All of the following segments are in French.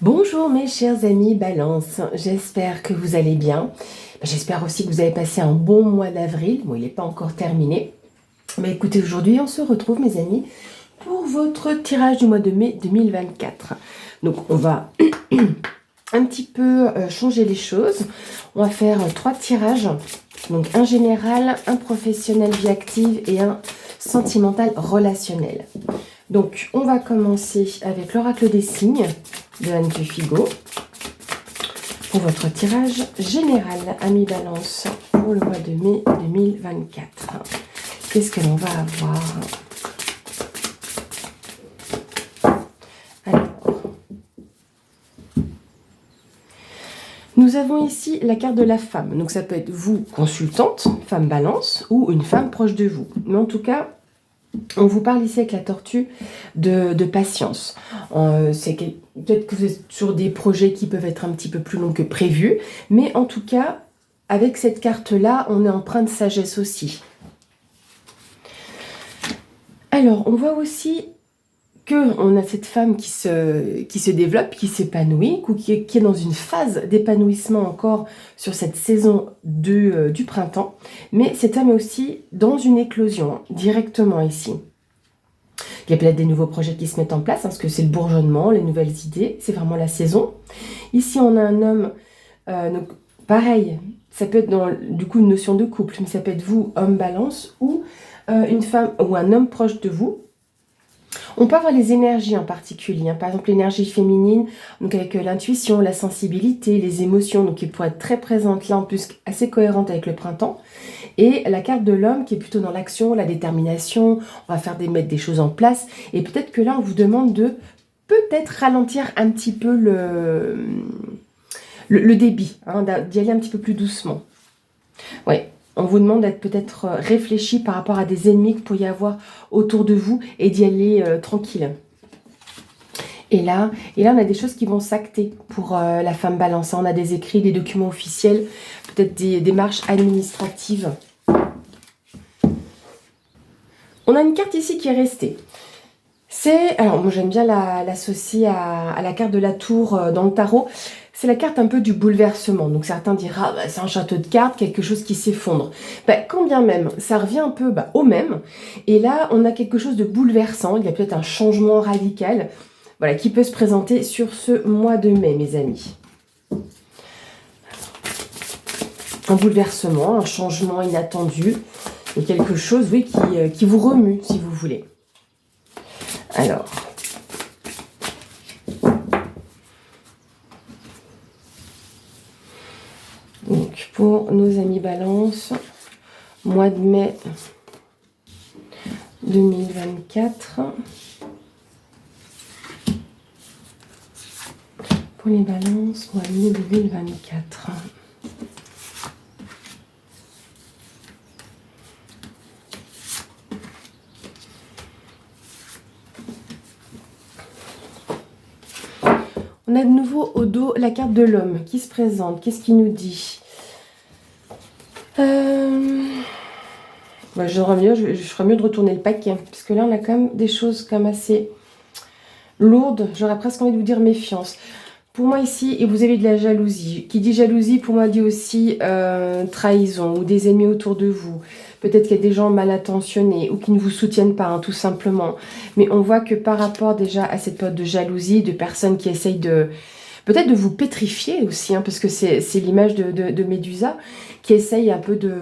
Bonjour mes chers amis Balance, j'espère que vous allez bien. J'espère aussi que vous avez passé un bon mois d'avril. Bon, il n'est pas encore terminé. Mais écoutez, aujourd'hui on se retrouve mes amis pour votre tirage du mois de mai 2024. Donc on va un petit peu changer les choses. On va faire 3 tirages. Donc un général, un professionnel vie active et un sentimental relationnel. Donc on va commencer avec l'oracle des signes de Anne Figo pour votre tirage général, amis Balance, pour le mois de mai 2024. Qu'est-ce que l'on va avoir? Alors, nous avons ici la carte de la femme. Donc ça peut être vous, consultante, femme Balance, ou une femme proche de vous. Mais en tout cas, on vous parle ici avec la tortue de patience. Peut-être que vous êtes sur des projets qui peuvent être un petit peu plus longs que prévu, mais en tout cas, avec cette carte-là, on est empreint de sagesse aussi. Alors, on voit aussi qu'on a cette femme qui se développe, qui s'épanouit, ou qui est dans une phase d'épanouissement encore sur cette saison du printemps. Mais cette femme est aussi dans une éclosion, directement ici. Il y a peut-être des nouveaux projets qui se mettent en place, parce que c'est le bourgeonnement, les nouvelles idées, c'est vraiment la saison. Ici, on a un homme, donc pareil, ça peut être du coup une notion de couple, mais ça peut être vous, homme Balance, ou une femme ou un homme proche de vous. On peut avoir les énergies en particulier, par exemple l'énergie féminine, donc avec l'intuition, la sensibilité, les émotions, donc qui pourrait être très présente là, en plus assez cohérente avec le printemps. Et la carte de l'homme qui est plutôt dans l'action, la détermination, on va mettre des choses en place. Et peut-être que là, on vous demande de peut-être ralentir un petit peu le débit, d'y aller un petit peu plus doucement. Ouais. On vous demande d'être peut-être réfléchi par rapport à des ennemis que vous pourriez avoir autour de vous et d'y aller tranquille. Et là, on a des choses qui vont s'acter pour la femme Balance. On a des écrits, des documents officiels, peut-être des démarches administratives. On a une carte ici qui est restée. Alors moi j'aime bien l'associer à la carte de la tour dans le tarot. C'est la carte un peu du bouleversement. Donc certains diront, c'est un château de cartes, quelque chose qui s'effondre. Quand bien même, ça revient un peu au même. Et là, on a quelque chose de bouleversant. Il y a peut-être un changement radical, voilà, qui peut se présenter sur ce mois de mai, mes amis. Un bouleversement, un changement inattendu. Et quelque chose, oui, qui vous remue, si vous voulez. Alors... Donc, pour nos amis Balance, mois de mai 2024. Pour les Balances, mois de mai 2024. On a de nouveau au dos la carte de l'homme qui se présente. Qu'est-ce qu'il nous dit? Je ferais mieux de retourner le paquet. Parce que là, on a quand même des choses comme assez lourdes. J'aurais presque envie de vous dire méfiance. Pour moi ici, et vous avez de la jalousie. Qui dit jalousie, pour moi, dit aussi trahison ou des ennemis autour de vous. Peut-être qu'il y a des gens mal intentionnés ou qui ne vous soutiennent pas, tout simplement. Mais on voit que par rapport déjà à cette période de jalousie, de personnes qui essayent peut-être de vous pétrifier aussi, parce que c'est l'image de Médusa, qui essaye un peu de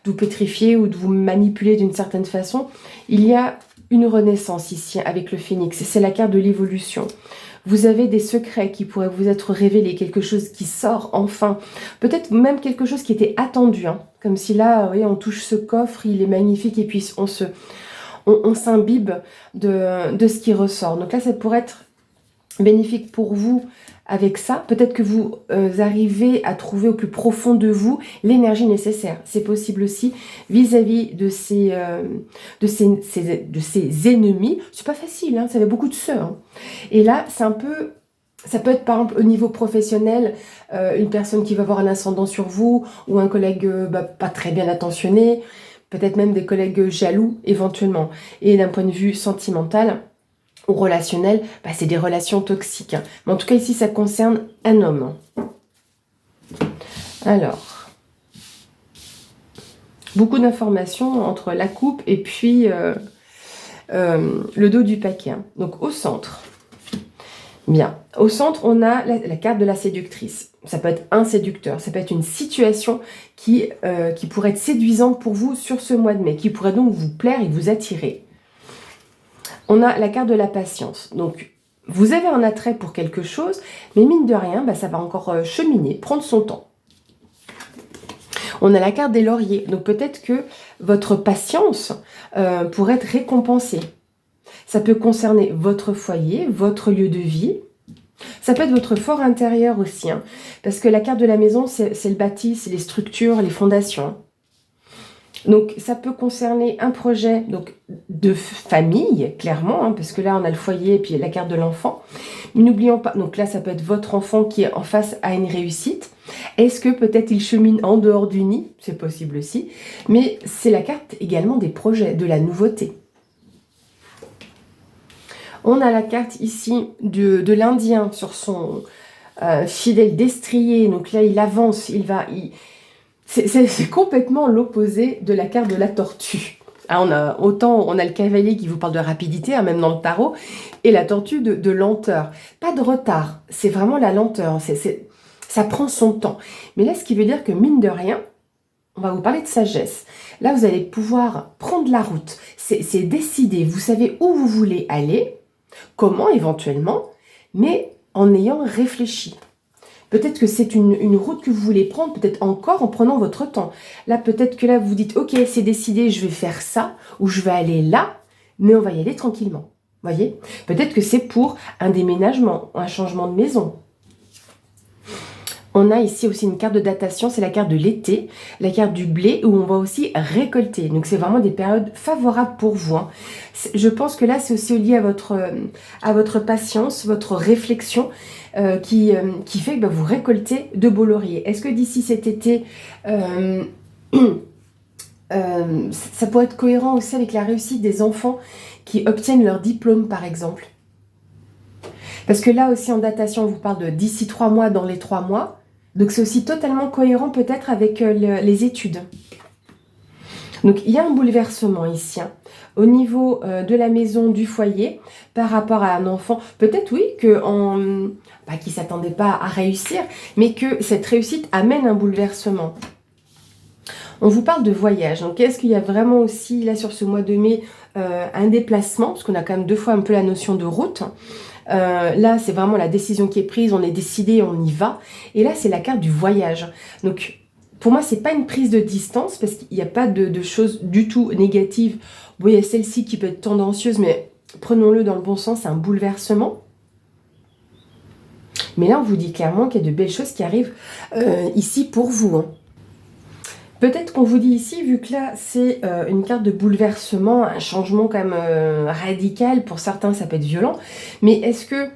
vous pétrifier ou de vous manipuler d'une certaine façon. Il y a une renaissance ici avec le phénix. C'est la carte de l'évolution. Vous avez des secrets qui pourraient vous être révélés, quelque chose qui sort enfin. Peut-être même quelque chose qui était attendu. Comme si là, vous voyez, on touche ce coffre, il est magnifique et puis on s'imbibe de ce qui ressort. Donc là, ça pourrait être bénéfique pour vous avec ça. Peut-être que vous arrivez à trouver au plus profond de vous l'énergie nécessaire. C'est possible aussi vis-à-vis de ces ennemis. C'est pas facile, ça fait beaucoup de sœurs. Et là, ça peut être par exemple au niveau professionnel, une personne qui va avoir un ascendant sur vous ou un collègue pas très bien attentionné, peut-être même des collègues jaloux éventuellement. Et d'un point de vue sentimental, ou relationnel, bah, c'est des relations toxiques. Hein. Mais en tout cas, ici, ça concerne un homme. Alors, beaucoup d'informations entre la coupe et puis le dos du paquet. Hein. Donc, au centre. Bien. Au centre, on a la carte de la séductrice. Ça peut être un séducteur, ça peut être une situation qui pourrait être séduisante pour vous sur ce mois de mai, qui pourrait donc vous plaire et vous attirer. On a la carte de la patience. Donc, vous avez un attrait pour quelque chose, mais mine de rien, bah, ça va encore cheminer, prendre son temps. On a la carte des lauriers. Donc, peut-être que votre patience pourrait être récompensée. Ça peut concerner votre foyer, votre lieu de vie. Ça peut être votre fort intérieur aussi. Hein, parce que la carte de la maison, c'est le bâti, c'est les structures, les fondations. Donc, ça peut concerner un projet donc, de famille, clairement, hein, parce que là, on a le foyer et puis la carte de l'enfant. Mais n'oublions pas, donc là, ça peut être votre enfant qui est en face à une réussite. Est-ce que peut-être il chemine en dehors du nid? C'est possible aussi. Mais c'est la carte également des projets, de la nouveauté. On a la carte ici de l'Indien sur son fidèle destrier. Donc là, il avance, c'est complètement l'opposé de la carte de la tortue. Ah, autant on a le cavalier qui vous parle de rapidité, hein, même dans le tarot, et la tortue de lenteur. Pas de retard, c'est vraiment la lenteur, ça prend son temps. Mais là, ce qui veut dire que mine de rien, on va vous parler de sagesse. Là, vous allez pouvoir prendre la route, c'est décider, vous savez où vous voulez aller, comment éventuellement, mais en ayant réfléchi. Peut-être que c'est une route que vous voulez prendre, peut-être encore en prenant votre temps. Là, peut-être que là, vous dites, ok, c'est décidé, je vais faire ça, ou je vais aller là, mais on va y aller tranquillement. Voyez? Peut-être que c'est pour un déménagement, un changement de maison. On a ici aussi une carte de datation, c'est la carte de l'été, la carte du blé, où on va aussi récolter. Donc, c'est vraiment des périodes favorables pour vous. Hein. Je pense que là, c'est aussi lié à votre patience, votre réflexion, qui fait que bah, vous récoltez de beaux lauriers. Est-ce que d'ici cet été, ça pourrait être cohérent aussi avec la réussite des enfants qui obtiennent leur diplôme, par exemple? Parce que là aussi, en datation, on vous parle de d'ici 3 mois, dans les 3 mois. Donc, c'est aussi totalement cohérent peut-être avec les études. Donc, il y a un bouleversement ici, hein, au niveau de la maison, du foyer, par rapport à un enfant. Peut-être, oui, qui ne s'attendait pas à réussir, mais que cette réussite amène un bouleversement. On vous parle de voyage. Donc, est-ce qu'il y a vraiment aussi, là, sur ce mois de mai, un déplacement? Parce qu'on a quand même 2 fois un peu la notion de route. Là, c'est vraiment la décision qui est prise, on est décidé, on y va. Et là, c'est la carte du voyage. Donc, pour moi, c'est pas une prise de distance, parce qu'il n'y a pas de choses du tout négatives. Bon, il y a celle-ci qui peut être tendancieuse, mais prenons-le dans le bon sens, c'est un bouleversement. Mais là, on vous dit clairement qu'il y a de belles choses qui arrivent ici pour vous. Hein. Peut-être qu'on vous dit ici, vu que là, c'est une carte de bouleversement, un changement quand même radical, pour certains, ça peut être violent, mais est-ce que,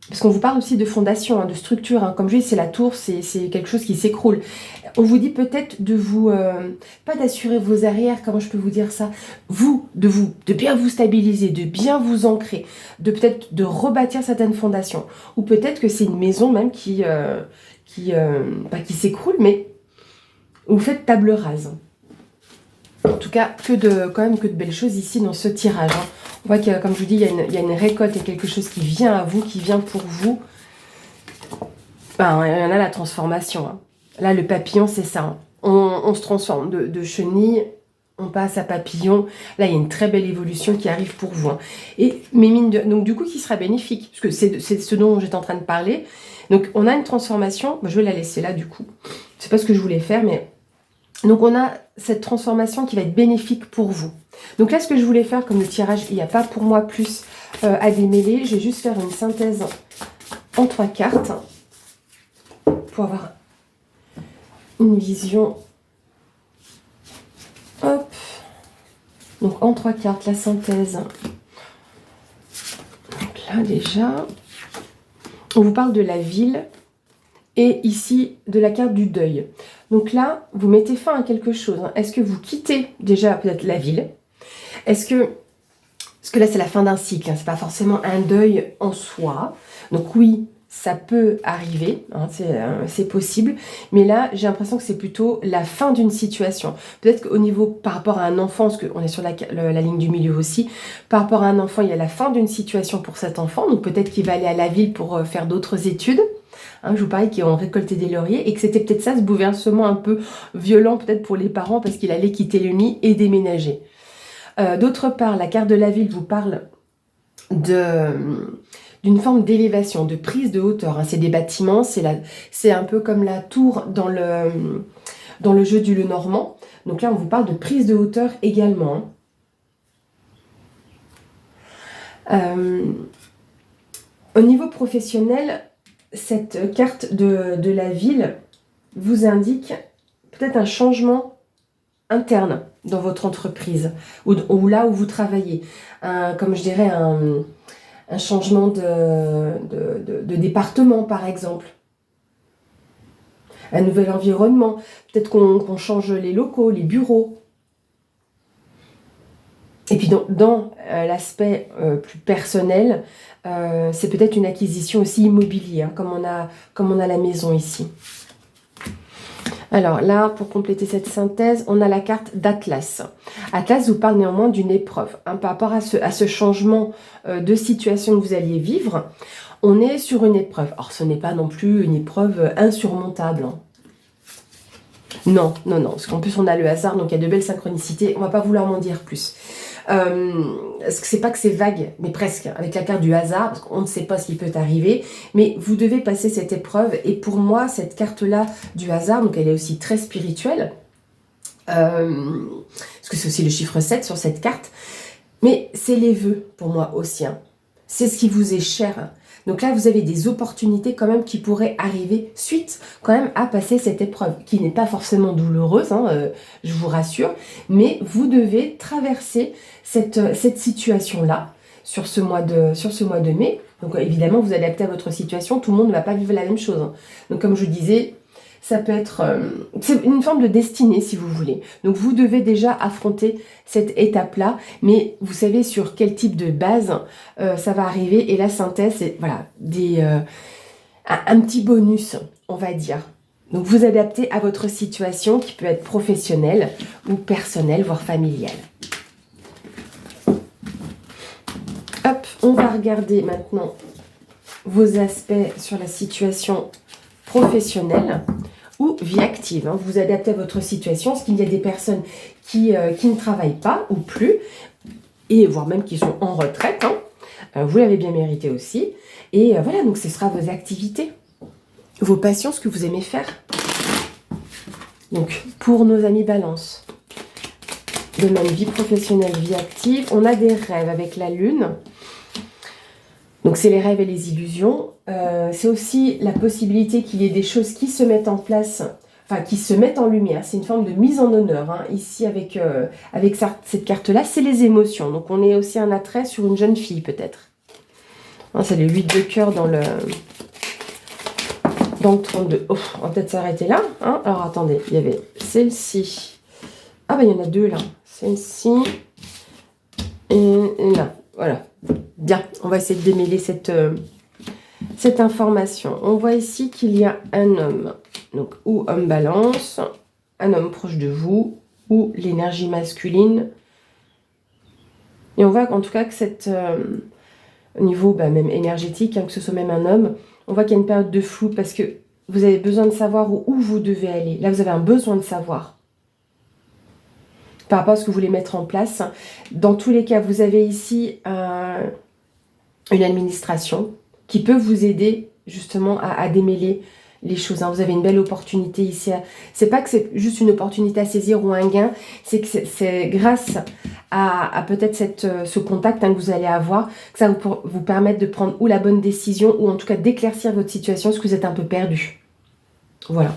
parce qu'on vous parle aussi de fondation, hein, de structure, hein, comme je dis, c'est la tour, c'est quelque chose qui s'écroule. On vous dit peut-être de vous, pas d'assurer vos arrières, comment je peux vous dire ça, de bien vous stabiliser, de bien vous ancrer, de peut-être de rebâtir certaines fondations, ou peut-être que c'est une maison même qui s'écroule, mais vous faites table rase. En tout cas, quand même que de belles choses ici dans ce tirage. Hein. On voit que, comme je vous dis, il y a une récolte, il y a quelque chose qui vient à vous, qui vient pour vous. Ben, il y en a la transformation. Hein. Là, le papillon, c'est ça. Hein. On se transforme de chenille, on passe à papillon. Là, il y a une très belle évolution qui arrive pour vous. Hein. Donc, du coup, qui sera bénéfique, parce que c'est ce dont j'étais en train de parler. Donc, on a une transformation. Ben, je vais la laisser là, du coup. C'est pas ce que je voulais faire, mais... Donc, on a cette transformation qui va être bénéfique pour vous. Donc là, ce que je voulais faire, comme le tirage, il n'y a pas pour moi plus à démêler. Je vais juste faire une synthèse en 3 cartes pour avoir une vision. Hop. Donc, en 3 cartes, la synthèse. Donc là, déjà, on vous parle de la ville. Et ici, de la carte du deuil. Donc là, vous mettez fin à quelque chose. Hein. Est-ce que vous quittez déjà peut-être la ville? Est-ce que Parce que là, c'est la fin d'un cycle, hein, c'est pas forcément un deuil en soi. Donc oui, ça peut arriver, hein, c'est possible. Mais là, j'ai l'impression que c'est plutôt la fin d'une situation. Peut-être qu'au niveau, par rapport à un enfant, parce qu'on est sur la ligne du milieu aussi, par rapport à un enfant, il y a la fin d'une situation pour cet enfant. Donc peut-être qu'il va aller à la ville pour faire d'autres études. Hein, je vous parlais qu'ils ont récolté des lauriers et que c'était peut-être ça, ce bouleversement un peu violent peut-être pour les parents parce qu'il allait quitter le nid et déménager. D'autre part, la carte de la ville vous parle d'une forme d'élévation, de prise de hauteur. Hein. C'est des bâtiments, c'est un peu comme la tour dans le jeu du Lenormand. Donc là, on vous parle de prise de hauteur également. Au niveau professionnel, cette carte de la ville vous indique peut-être un changement interne dans votre entreprise ou là où vous travaillez. Comme je dirais, un changement de département, par exemple. Un nouvel environnement. Peut-être qu'on change les locaux, les bureaux. Et puis dans l'aspect plus personnel, c'est peut-être une acquisition aussi immobilière, hein, comme on a la maison ici. Alors là, pour compléter cette synthèse, on a la carte d'Atlas. Atlas vous parle néanmoins d'une épreuve. Hein, par rapport à ce changement de situation que vous alliez vivre, on est sur une épreuve. Alors ce n'est pas non plus une épreuve insurmontable. Hein. Non, non, non. Parce qu'en plus on a le hasard, donc il y a de belles synchronicités. On ne va pas vouloir m'en dire plus. C'est pas que c'est vague, mais presque, avec la carte du hasard, parce qu'on ne sait pas ce qui peut arriver, mais vous devez passer cette épreuve, et pour moi, cette carte-là du hasard, donc elle est aussi très spirituelle, parce que c'est aussi le chiffre 7 sur cette carte, mais c'est les vœux, pour moi aussi, hein. C'est ce qui vous est cher. Donc là, vous avez des opportunités quand même qui pourraient arriver suite quand même à passer cette épreuve, qui n'est pas forcément douloureuse, hein, je vous rassure, mais vous devez traverser cette situation-là sur ce mois de mai. Donc évidemment, vous adaptez à votre situation, tout le monde ne va pas vivre la même chose. Hein. Donc comme je disais, ça peut être c'est une forme de destinée si vous voulez. Donc vous devez déjà affronter cette étape-là, mais vous savez sur quel type de base ça va arriver. Et la synthèse, c'est voilà, un petit bonus, on va dire. Donc vous adaptez à votre situation qui peut être professionnelle ou personnelle, voire familiale. Hop, on va regarder maintenant vos aspects sur la situation professionnelle ou vie active. Hein. Vous adaptez à votre situation, parce qu'il y a des personnes qui ne travaillent pas ou plus, et voire même qui sont en retraite. Hein. Vous l'avez bien mérité aussi. Et voilà, donc ce sera vos activités, vos passions, ce que vous aimez faire. Donc, pour nos amis Balance, de même vie professionnelle, vie active, on a des rêves avec la Lune. Donc c'est les rêves et les illusions. C'est aussi la possibilité qu'il y ait des choses qui se mettent en place, enfin qui se mettent en lumière. C'est une forme de mise en honneur. Hein. Ici avec cette carte-là, c'est les émotions. Donc on est aussi un attrait sur une jeune fille peut-être. Hein, c'est les 8 de cœur dans le 32. Oh, on va peut-être s'arrêter là. Hein. Alors attendez, il y avait celle-ci. Ah bah il y en a deux là. Celle-ci et là. Voilà. Bien, on va essayer de démêler cette information. On voit ici qu'il y a un homme, donc ou homme Balance, un homme proche de vous, ou l'énergie masculine. Et on voit en tout cas que au niveau même énergétique, hein, que ce soit même un homme, on voit qu'il y a une période de flou parce que vous avez besoin de savoir où vous devez aller. Là, vous avez un besoin de savoir par rapport à ce que vous voulez mettre en place. Dans tous les cas, vous avez ici une administration qui peut vous aider justement à démêler les choses. Hein. Vous avez une belle opportunité ici. C'est pas que c'est juste une opportunité à saisir ou un gain, c'est que c'est grâce à peut-être ce contact, hein, que vous allez avoir, que ça vous permettre de prendre ou la bonne décision ou en tout cas d'éclaircir votre situation parce que vous êtes un peu perdu. Voilà.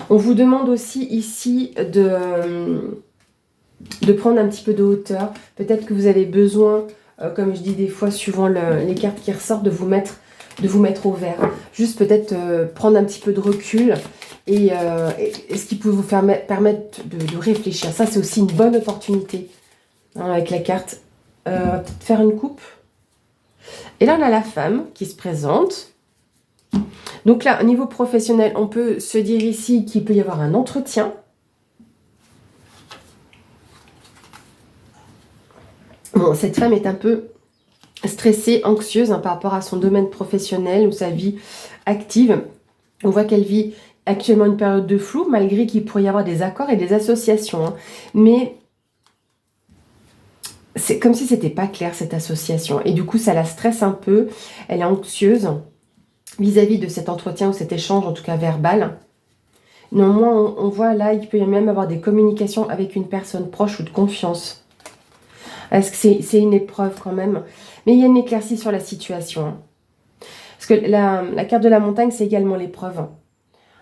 On vous demande aussi ici de prendre un petit peu de hauteur. Peut-être que vous avez besoin, comme je dis des fois, suivant les cartes qui ressortent, de vous mettre au vert. Juste peut-être prendre un petit peu de recul et ce qui peut vous permettre de réfléchir. Ça, c'est aussi une bonne opportunité hein, avec la carte. On va peut-être faire une coupe. Et là, on a la femme qui se présente. Donc là, au niveau professionnel, on peut se dire ici qu'il peut y avoir un entretien. Bon, cette femme est un peu stressée, anxieuse, hein, par rapport à son domaine professionnel ou sa vie active. On voit qu'elle vit actuellement une période de flou, malgré qu'il pourrait y avoir des accords et des associations. Hein. Mais c'est comme si c'était pas clair, cette association. Et du coup, ça la stresse un peu. Elle est anxieuse vis-à-vis de cet entretien ou cet échange, en tout cas verbal. Néanmoins, on voit là, il peut y même avoir des communications avec une personne proche ou de confiance. Est-ce que c'est une épreuve quand même? Mais il y a une éclaircie sur la situation. Hein. Parce que la carte de la montagne, c'est également l'épreuve.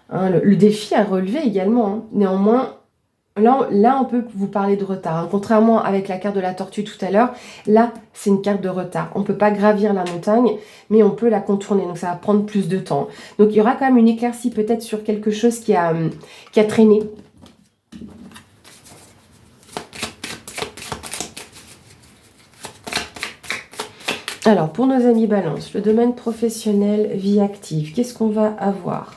Hein, le défi à relever également. Hein. Néanmoins, là, on peut vous parler de retard. Hein. Contrairement avec la carte de la tortue tout à l'heure, là, c'est une carte de retard. On ne peut pas gravir la montagne, mais on peut la contourner. Donc, ça va prendre plus de temps. Donc, il y aura quand même une éclaircie peut-être sur quelque chose qui a traîné. Alors, pour nos amis Balance, le domaine professionnel, vie active, qu'est-ce qu'on va avoir ?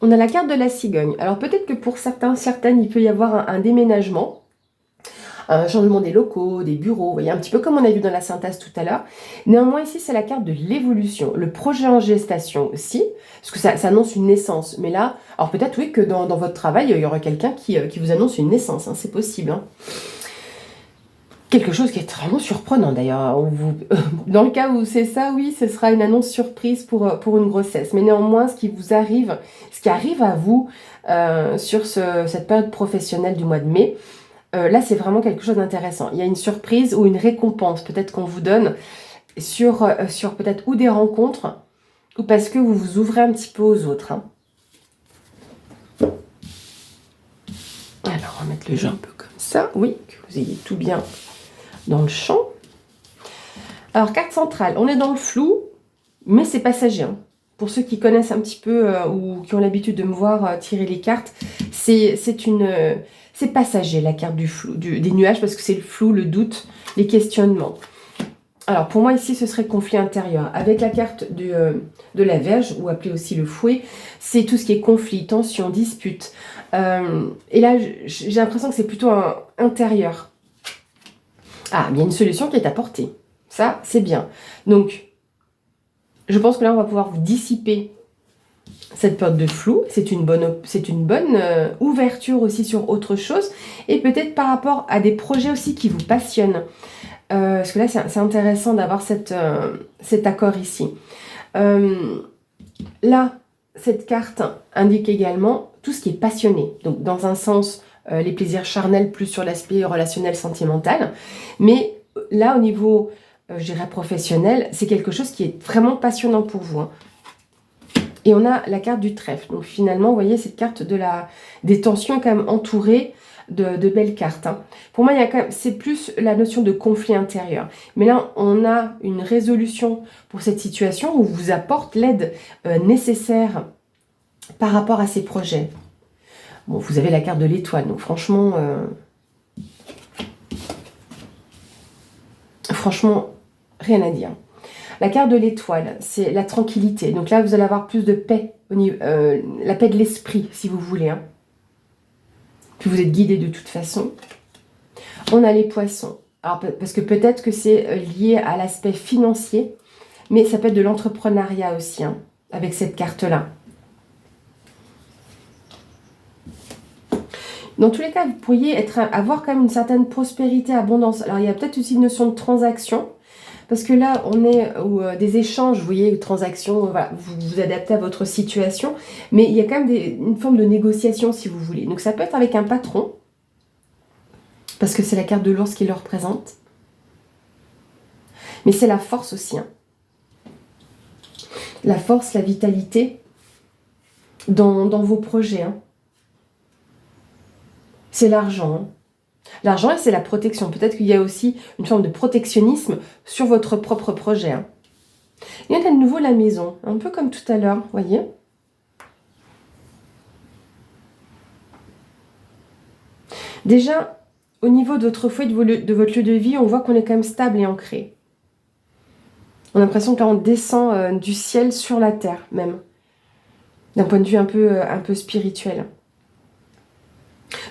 On a la carte de la cigogne. Alors, peut-être que pour certaines, il peut y avoir un déménagement. Un changement des locaux, des bureaux, vous voyez, un petit peu comme on a vu dans la synthèse tout à l'heure. Néanmoins, ici, c'est la carte de l'évolution, le projet en gestation aussi, parce que ça annonce une naissance. Mais là, alors peut-être, oui, que dans votre travail, il y aura quelqu'un qui vous annonce une naissance, hein, c'est possible. Hein. Quelque chose qui est vraiment surprenant, d'ailleurs. Dans le cas où c'est ça, oui, ce sera une annonce surprise pour une grossesse. Mais néanmoins, ce qui arrive à vous sur cette période professionnelle du mois de mai, là, c'est vraiment quelque chose d'intéressant. Il y a une surprise ou une récompense peut-être qu'on vous donne sur peut-être ou des rencontres ou parce que vous vous ouvrez un petit peu aux autres. Hein. Alors, on va mettre le jeu un peu comme ça. Oui, que vous ayez tout bien dans le champ. Alors, carte centrale. On est dans le flou, mais c'est passager. Hein. Pour ceux qui connaissent un petit peu ou qui ont l'habitude de me voir tirer les cartes, c'est passager, la carte du flou, des nuages, parce que c'est le flou, le doute, les questionnements. Alors, pour moi, ici, ce serait conflit intérieur. Avec la carte de la Vierge, ou appelée aussi le fouet, c'est tout ce qui est conflit, tension, dispute. Et là, j'ai l'impression que c'est plutôt intérieur. Ah, il y a une solution qui est apportée. Ça, c'est bien. Donc, je pense que là, on va pouvoir vous dissiper cette période de flou. C'est une bonne ouverture aussi sur autre chose. Et peut-être par rapport à des projets aussi qui vous passionnent. Parce que là, c'est intéressant d'avoir cet accord ici. Là, cette carte indique également tout ce qui est passionné. Donc, dans un sens, les plaisirs charnels plus sur l'aspect relationnel, sentimental. Mais là, au niveau, je dirais, professionnel, c'est quelque chose qui est vraiment passionnant pour vous. Hein. Et on a la carte du trèfle. Donc, finalement, vous voyez, cette carte des tensions quand même entourées de belles cartes. Hein. Pour moi, c'est plus la notion de conflit intérieur. Mais là, on a une résolution pour cette situation où vous apporte l'aide nécessaire par rapport à ces projets. Bon, vous avez la carte de l'étoile, donc franchement, rien à dire. La carte de l'étoile, c'est la tranquillité. Donc là, vous allez avoir plus de paix, la paix de l'esprit, si vous voulez. Hein. Puis vous êtes guidé de toute façon. On a les poissons. Alors, parce que peut-être que c'est lié à l'aspect financier, mais ça peut être de l'entrepreneuriat aussi, hein, avec cette carte-là. Dans tous les cas, vous pourriez avoir quand même une certaine prospérité, abondance. Alors, il y a peut-être aussi une notion de transaction, parce que là, on est des échanges, vous voyez, transactions, voilà, vous vous adaptez à votre situation, mais il y a quand même une forme de négociation, si vous voulez. Donc, ça peut être avec un patron, parce que c'est la carte de l'ours qui le représente. Mais c'est la force aussi. Hein. La force, la vitalité dans vos projets. Hein. c'est l'argent. Hein. L'argent, et c'est la protection. Peut-être qu'il y a aussi une forme de protectionnisme sur votre propre projet. Hein. Il y a de nouveau la maison, un peu comme tout à l'heure, vous voyez. Déjà, au niveau de votre foyer, de votre lieu de vie, on voit qu'on est quand même stable et ancré. On a l'impression que là, on descend du ciel sur la terre, même. D'un point de vue un peu spirituel.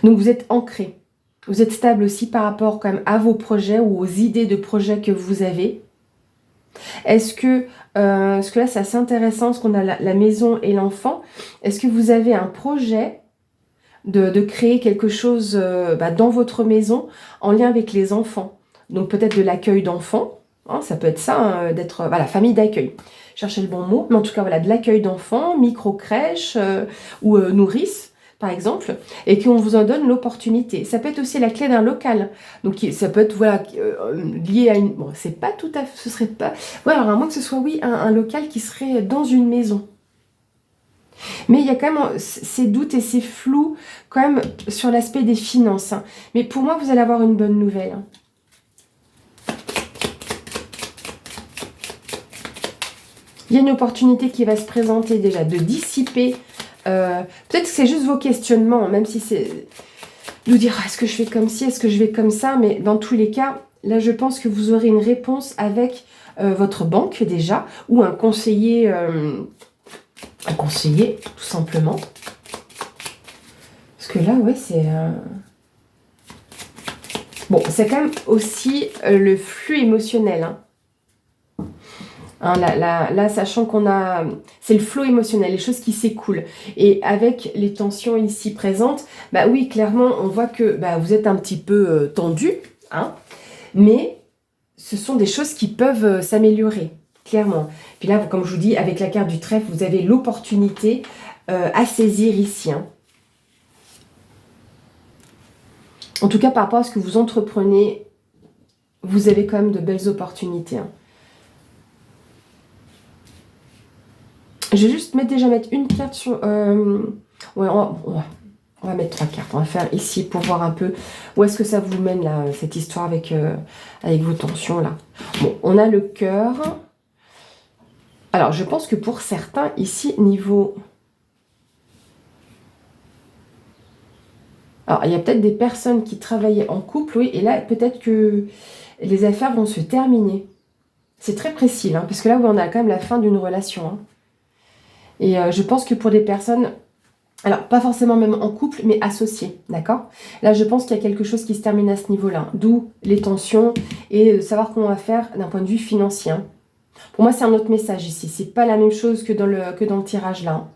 Donc, vous êtes ancré. Vous êtes stable aussi par rapport quand même à vos projets ou aux idées de projets que vous avez. Est-ce que là, c'est assez intéressant, parce qu'on a la maison et l'enfant. Est-ce que vous avez un projet de créer quelque chose dans votre maison en lien avec les enfants? Donc peut-être de l'accueil d'enfants, hein, ça peut être ça, hein, d'être voilà, famille d'accueil. Cherchez le bon mot, mais en tout cas voilà, de l'accueil d'enfants, micro-crèche ou nourrice par exemple, et qu'on vous en donne l'opportunité. Ça peut être aussi la clé d'un local. Donc ça peut être voilà, lié à une... Bon, c'est pas tout à fait... Ce serait pas... Ouais, alors à moins que ce soit, oui, un local qui serait dans une maison. Mais il y a quand même ces doutes et ces flous quand même sur l'aspect des finances. Hein. Mais pour moi, vous allez avoir une bonne nouvelle. Hein. Il y a une opportunité qui va se présenter déjà de dissiper. Peut-être que c'est juste vos questionnements, même si c'est nous dire est-ce que je fais comme ci, est-ce que je vais comme ça, mais dans tous les cas, là je pense que vous aurez une réponse avec votre banque déjà, ou un conseiller, tout simplement. Parce que là, ouais, c'est... Bon, c'est quand même aussi le flux émotionnel, hein. Hein, là, sachant qu'on a... C'est le flot émotionnel, les choses qui s'écoulent. Et avec les tensions ici présentes, bah oui, clairement, on voit que vous êtes un petit peu tendu, hein, mais ce sont des choses qui peuvent s'améliorer, clairement. Puis là, comme je vous dis, avec la carte du trèfle, vous avez l'opportunité à saisir ici. Hein. En tout cas, par rapport à ce que vous entreprenez, vous avez quand même de belles opportunités. Hein. Je vais juste déjà mettre une carte sur... Ouais, on va mettre 3 cartes. On va faire ici pour voir un peu où est-ce que ça vous mène, là, cette histoire avec vos tensions, là. Bon, on a le cœur. Alors, je pense que pour certains, ici, niveau... Alors, il y a peut-être des personnes qui travaillaient en couple, oui, et là, peut-être que les affaires vont se terminer. C'est très précis, hein, parce que là, oui, on a quand même la fin d'une relation, hein. Et je pense que pour des personnes, alors pas forcément même en couple, mais associées, d'accord? Là, je pense qu'il y a quelque chose qui se termine à ce niveau-là, d'où les tensions et de savoir comment on va faire d'un point de vue financier. Pour moi, c'est un autre message ici. C'est pas la même chose que dans le tirage là.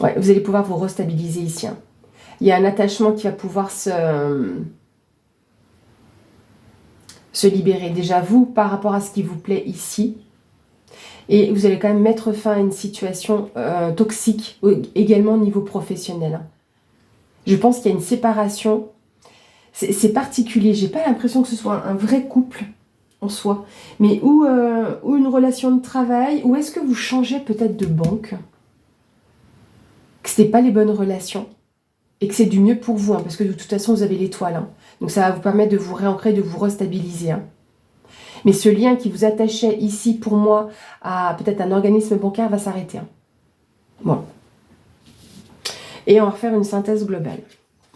Ouais, vous allez pouvoir vous restabiliser ici. Hein. Il y a un attachement qui va pouvoir se libérer. Déjà, vous, par rapport à ce qui vous plaît ici. Et vous allez quand même mettre fin à une situation toxique, également au niveau professionnel. Je pense qu'il y a une séparation. C'est particulier. J'ai pas l'impression que ce soit un vrai couple en soi. Mais ou une relation de travail, ou est-ce que vous changez peut-être de banque? Que ce n'est pas les bonnes relations. Et que c'est du mieux pour vous, hein, parce que de toute façon, vous avez l'étoile. Hein. Donc ça va vous permettre de vous réancrer, de vous restabiliser. Hein. Mais ce lien qui vous attachait ici, pour moi, à peut-être un organisme bancaire va s'arrêter. Hein. Bon. Et on va refaire une synthèse globale.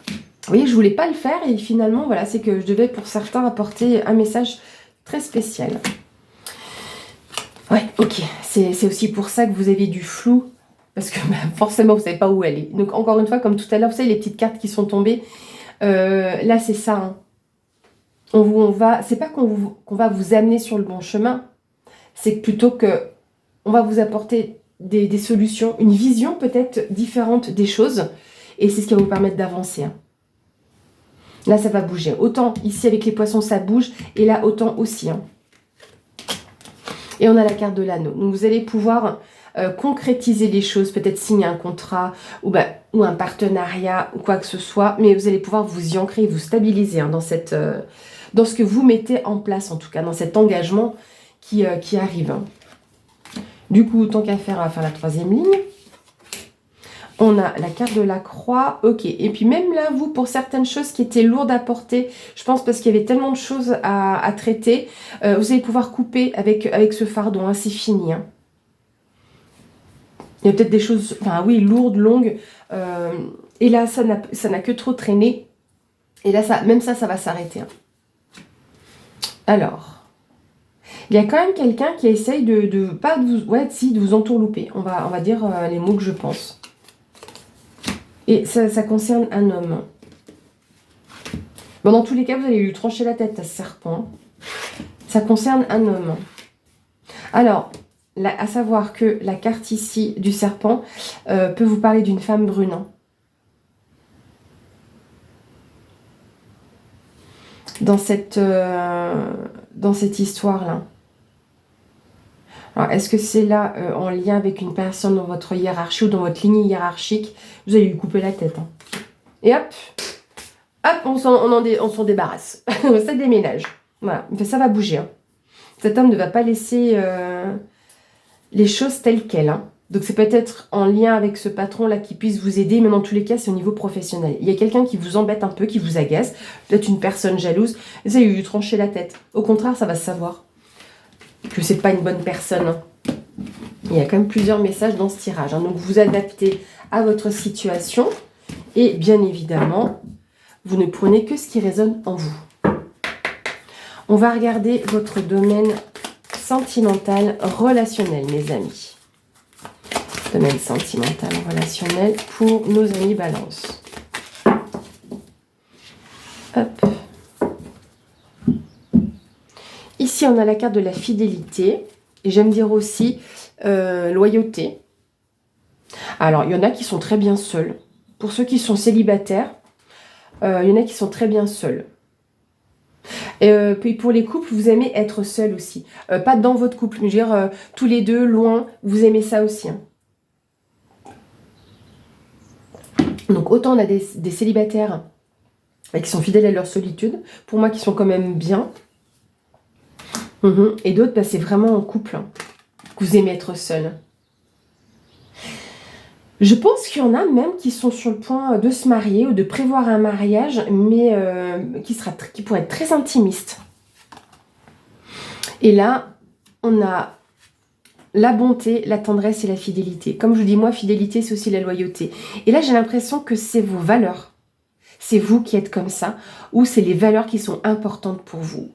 Vous voyez, je ne voulais pas le faire et finalement, voilà, c'est que je devais pour certains apporter un message très spécial. Ouais, ok. C'est aussi pour ça que vous avez du flou. Parce que forcément, vous ne savez pas où elle est. Donc, encore une fois, comme tout à l'heure, vous savez, les petites cartes qui sont tombées. Là, c'est ça. Hein. C'est pas qu'on va vous amener sur le bon chemin. C'est plutôt qu'on va vous apporter des solutions, une vision peut-être différente des choses. Et c'est ce qui va vous permettre d'avancer. Hein. Là, ça va bouger. Autant ici, avec les poissons, ça bouge. Et là, autant aussi. Hein. Et on a la carte de l'anneau. Donc, vous allez pouvoir... concrétiser les choses, peut-être signer un contrat ou un partenariat ou quoi que ce soit, mais vous allez pouvoir vous y ancrer, vous stabiliser hein, dans ce que vous mettez en place, en tout cas, dans cet engagement qui arrive. Hein. Du coup, tant qu'à faire, on va faire la troisième ligne. On a la carte de la croix, ok. Et puis même là, vous, pour certaines choses qui étaient lourdes à porter, je pense parce qu'il y avait tellement de choses à traiter, vous allez pouvoir couper avec ce fardeau, hein, c'est fini. Hein. Il y a peut-être des choses, enfin oui, lourdes, longues. Et là, ça n'a que trop traîné. Et là, même ça va s'arrêter. Hein. Alors, il y a quand même quelqu'un qui essaye de vous entourlouper. On va dire les mots que je pense. Et ça concerne un homme. Bon, dans tous les cas, vous allez lui trancher la tête à ce serpent. Ça concerne un homme. Alors, à savoir que la carte ici du serpent peut vous parler d'une femme brune. Hein. Dans cette histoire-là. Alors, est-ce que c'est là en lien avec une personne dans votre hiérarchie ou dans votre lignée hiérarchique? Vous allez lui couper la tête. Hein. Et hop, on s'en débarrasse. Ça déménage. Voilà, ça va bouger. Hein. Cet homme ne va pas laisser les choses telles quelles. Hein. Donc c'est peut-être en lien avec ce patron-là qui puisse vous aider, mais dans tous les cas, c'est au niveau professionnel. Il y a quelqu'un qui vous embête un peu, qui vous agace, peut-être une personne jalouse, vous allez lui trancher la tête. Au contraire, ça va se savoir que c'est pas une bonne personne. Hein. Il y a quand même plusieurs messages dans ce tirage. Hein. Donc vous adaptez à votre situation et bien évidemment, vous ne prenez que ce qui résonne en vous. On va regarder votre domaine sentimental, relationnel, mes amis. Domaine sentimental, relationnel pour nos amis Balance. Hop. Ici, on a la carte de la fidélité. Et j'aime dire aussi loyauté. Alors, il y en a qui sont très bien seuls. Pour ceux qui sont célibataires, il y en a qui sont très bien seuls. Puis pour les couples, vous aimez être seul aussi. Pas dans votre couple, mais je veux dire, tous les deux, loin, vous aimez ça aussi. Hein. Donc autant on a des célibataires qui sont fidèles à leur solitude, pour moi qui sont quand même bien. Et d'autres, bah, c'est vraiment en couple, hein, que vous aimez être seul. Je pense qu'il y en a même qui sont sur le point de se marier ou de prévoir un mariage, mais qui pourrait être très intimiste. Et là, on a la bonté, la tendresse et la fidélité. Comme je vous dis, moi, fidélité, c'est aussi la loyauté. Et là, j'ai l'impression que c'est vos valeurs. C'est vous qui êtes comme ça, ou c'est les valeurs qui sont importantes pour vous.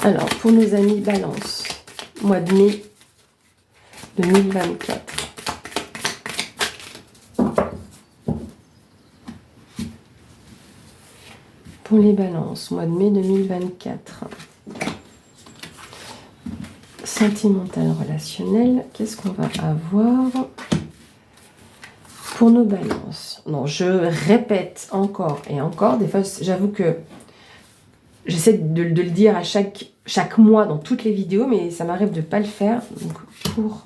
Alors, pour nos amis Balance, mois de mai 2024. Pour les Balances, mois de mai 2024. Sentimental, relationnel, qu'est-ce qu'on va avoir pour nos Balances? Non, je répète encore et encore. Des fois, j'avoue que j'essaie de le dire à chaque mois dans toutes les vidéos, mais ça m'arrive de ne pas le faire. Donc, pour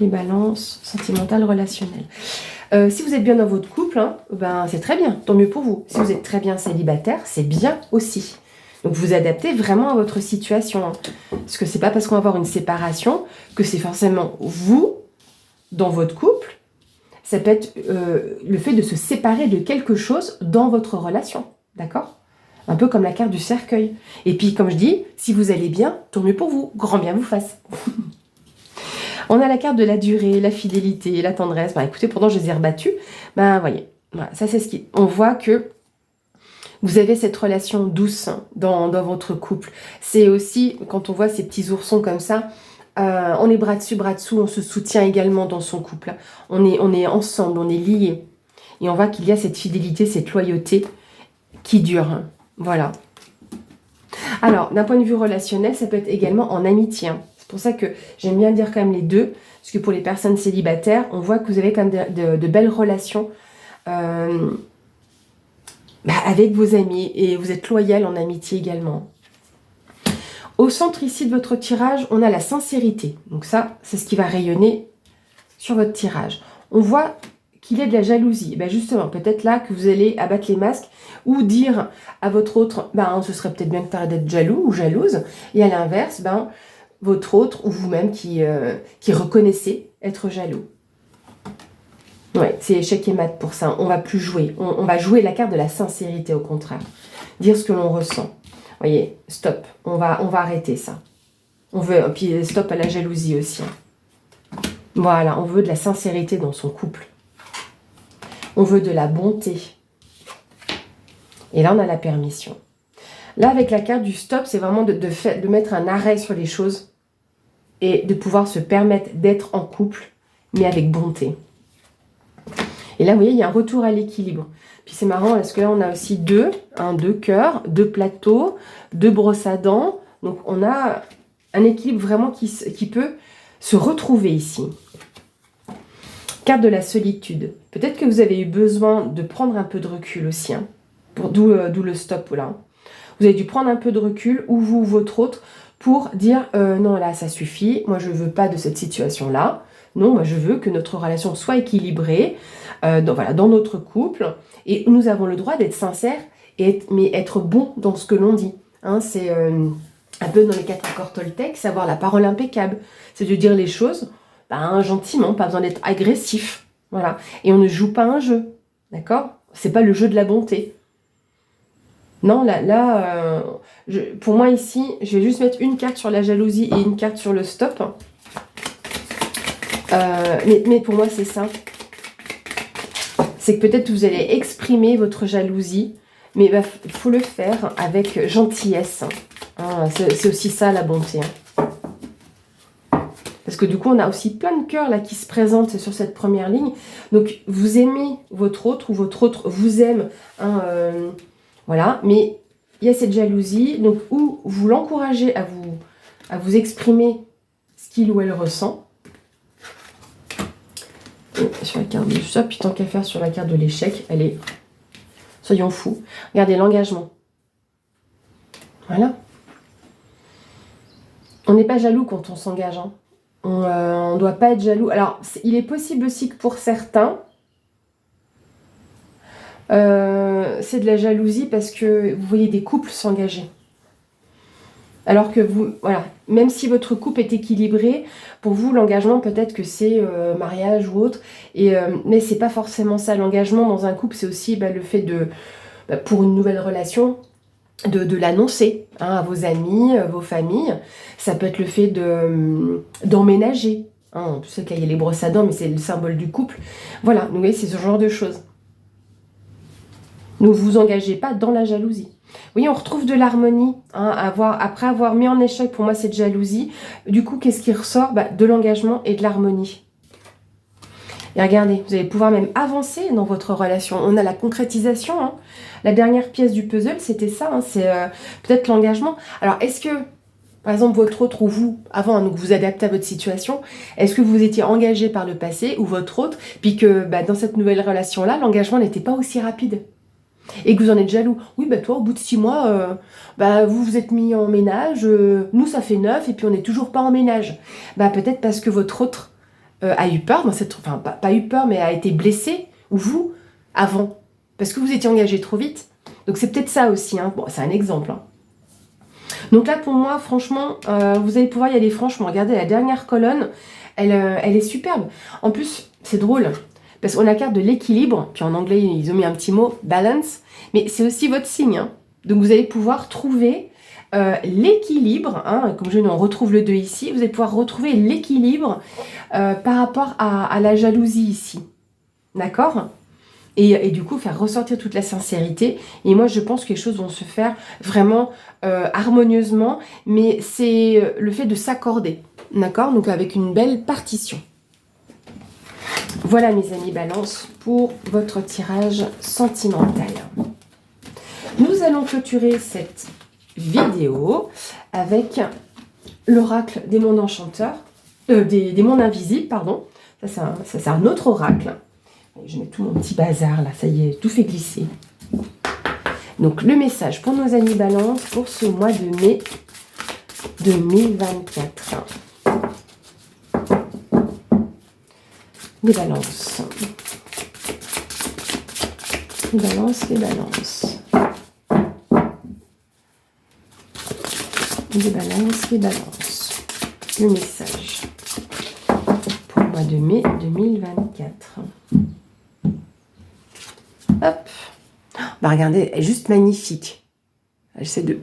les Balances, sentimental, relationnel. Si vous êtes bien dans votre couple, hein, ben, c'est très bien, tant mieux pour vous. Si vous êtes très bien célibataire, c'est bien aussi. Donc vous adaptez vraiment à votre situation. Hein. Parce que c'est pas parce qu'on va avoir une séparation que c'est forcément vous, dans votre couple. Ça peut être le fait de se séparer de quelque chose dans votre relation. D'accord ? Un peu comme la carte du cercueil. Et puis, comme je dis, si vous allez bien, tant mieux pour vous. Grand bien vous fasse. On a la carte de la durée, la fidélité, la tendresse. Ben, écoutez, pourtant, je les ai rebattus. Ben, voyez, voilà, ça, c'est ce qui... On voit que vous avez cette relation douce dans votre couple. C'est aussi, quand on voit ces petits oursons comme ça, on est bras dessus, bras dessous, on se soutient également dans son couple. On est ensemble, on est liés. Et on voit qu'il y a cette fidélité, cette loyauté qui dure. Voilà. Alors, d'un point de vue relationnel, ça peut être également en amitié. C'est pour ça que j'aime bien dire quand même les deux. Parce que pour les personnes célibataires, on voit que vous avez quand même de belles relations avec vos amis. Et vous êtes loyal en amitié également. Au centre ici de votre tirage, on a la sincérité. Donc ça, c'est ce qui va rayonner sur votre tirage. On voit qu'il y ait de la jalousie. Ben justement, peut-être là que vous allez abattre les masques ou dire à votre autre, ben ce serait peut-être bien que tu arrêtes d'être jaloux ou jalouse. Et à l'inverse, ben votre autre ou vous-même qui reconnaissez être jaloux. Ouais, c'est échec et mat pour ça. On va plus jouer. On va jouer la carte de la sincérité au contraire. Dire ce que l'on ressent. Vous voyez, stop. On va arrêter ça. On veut, puis stop à la jalousie aussi. Voilà, on veut de la sincérité dans son couple. On veut de la bonté. Et là, on a la permission. Là, avec la carte du stop, c'est vraiment de mettre un arrêt sur les choses et de pouvoir se permettre d'être en couple, mais avec bonté. Et là, vous voyez, il y a un retour à l'équilibre. Puis c'est marrant, parce que là, on a aussi deux cœurs, 2 plateaux, 2 brosses à dents. Donc, on a un équilibre vraiment qui peut se retrouver ici. Carte de la solitude. Peut-être que vous avez eu besoin de prendre un peu de recul aussi, hein, d'où le stop là. Vous avez dû prendre un peu de recul, ou vous ou votre autre, pour dire non, là, ça suffit, moi, je ne veux pas de cette situation-là. Non, moi, je veux que notre relation soit équilibrée dans notre couple. Et nous avons le droit d'être sincères, mais être bon dans ce que l'on dit. Hein, c'est un peu dans les 4 accords Toltec, savoir la parole impeccable. C'est de dire les choses gentiment, pas besoin d'être agressif. Voilà. Et on ne joue pas un jeu. D'accord? C'est pas le jeu de la bonté. Non, pour moi ici, je vais juste mettre une carte sur la jalousie et une carte sur le stop. Mais pour moi, c'est ça. C'est que peut-être vous allez exprimer votre jalousie, mais il faut le faire avec gentillesse. Hein, c'est aussi ça, la bonté. Hein. Parce que du coup, on a aussi plein de cœurs là qui se présentent sur cette première ligne. Donc, vous aimez votre autre ou votre autre vous aime. Hein, voilà, mais il y a cette jalousie. Donc, où vous l'encouragez à vous exprimer ce qu'il ou elle ressent. Et sur la carte de ça, puis tant qu'à faire sur la carte de l'échec, allez, soyons fous. Regardez l'engagement. Voilà. On n'est pas jaloux quand on s'engage. Hein. On ne doit pas être jaloux. Alors, il est possible aussi que pour certains, c'est de la jalousie parce que vous voyez des couples s'engager. Alors que vous, voilà, même si votre couple est équilibré, pour vous, l'engagement, peut-être que c'est mariage ou autre, mais c'est pas forcément ça. L'engagement dans un couple, c'est aussi le fait de, pour une nouvelle relation, de l'annoncer à vos amis, vos familles. Ça peut être le fait d'emménager. Hein, tout ça, qu'il y a les brosses à dents, mais c'est le symbole du couple. Voilà, donc vous voyez, c'est ce genre de choses. Ne vous engagez pas dans la jalousie. Oui, on retrouve de l'harmonie. Hein, après avoir mis en échec, pour moi, cette jalousie. Du coup, qu'est-ce qui ressort? De l'engagement et de l'harmonie. Et regardez, vous allez pouvoir même avancer dans votre relation. On a la concrétisation. Hein. La dernière pièce du puzzle, c'était ça. Hein, c'est peut-être l'engagement. Alors, est-ce que, par exemple, votre autre ou vous, avant, donc vous adaptez à votre situation, est-ce que vous étiez engagé par le passé ou votre autre, puis que dans cette nouvelle relation-là, l'engagement n'était pas aussi rapide? Et que vous en êtes jaloux. Oui, toi, au bout de 6 mois, vous vous êtes mis en ménage, nous, ça fait 9, et puis on n'est toujours pas en ménage. Peut-être parce que votre autre a eu peur, pas eu peur, mais a été blessé, ou vous, avant. Parce que vous étiez engagé trop vite. Donc c'est peut-être ça aussi. Hein. Bon, c'est un exemple. Hein. Donc là, pour moi, franchement, vous allez pouvoir y aller franchement. Regardez, la dernière colonne, elle est superbe. En plus, c'est drôle. Parce qu'on a la carte de l'équilibre, puis en anglais, ils ont mis un petit mot, balance, mais c'est aussi votre signe. Hein. Donc vous allez pouvoir trouver l'équilibre, hein, comme on retrouve le 2 ici, vous allez pouvoir retrouver l'équilibre par rapport à la jalousie ici. D'accord ? Et du coup, faire ressortir toute la sincérité. Et moi, je pense que les choses vont se faire vraiment harmonieusement, mais c'est le fait de s'accorder. D'accord ? Donc avec une belle partition. Voilà mes amis Balance pour votre tirage sentimental. Nous allons clôturer cette vidéo avec l'oracle des mondes enchanteurs, des mondes invisibles, pardon. Ça c'est un autre oracle. Je mets tout mon petit bazar là, ça y est, tout fait glisser. Donc le message pour nos amis Balance pour ce mois de mai 2024. Les Balances. Les balances, les balances. Les balances, les balances. Le message pour le mois de mai 2024. Hop. Bah regardez, elle est juste magnifique. J'essaie de...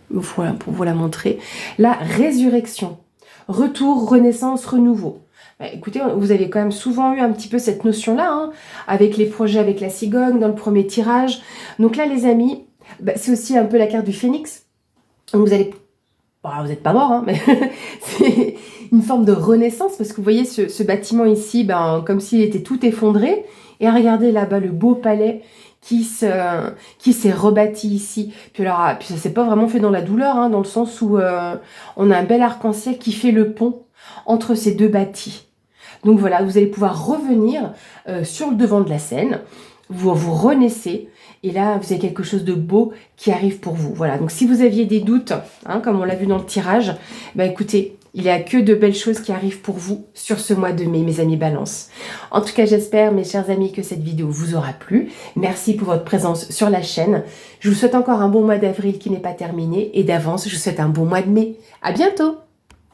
Voilà, pour vous la montrer. La résurrection. Retour, renaissance, renouveau. Bah, écoutez, vous avez quand même souvent eu un petit peu cette notion-là, hein, avec les projets avec la cigogne, dans le premier tirage. Donc là, les amis, bah, c'est aussi un peu la carte du phénix. Donc vous allez... Bon, vous n'êtes pas mort, hein, mais c'est une forme de renaissance, parce que vous voyez ce bâtiment ici, ben, comme s'il était tout effondré. Et regardez là-bas le beau palais qui s'est rebâti ici. Puis alors, puis ça s'est pas vraiment fait dans la douleur, hein, dans le sens où on a un bel arc-en-ciel qui fait le pont entre ces deux bâtis. Donc voilà, vous allez pouvoir revenir sur le devant de la scène, vous renaissez, et là, vous avez quelque chose de beau qui arrive pour vous. Voilà, donc si vous aviez des doutes, hein, comme on l'a vu dans le tirage, bah écoutez, il n'y a que de belles choses qui arrivent pour vous sur ce mois de mai, mes amis Balance. En tout cas, j'espère, mes chers amis, que cette vidéo vous aura plu. Merci pour votre présence sur la chaîne. Je vous souhaite encore un bon mois d'avril qui n'est pas terminé. Et d'avance, je vous souhaite un bon mois de mai. À bientôt!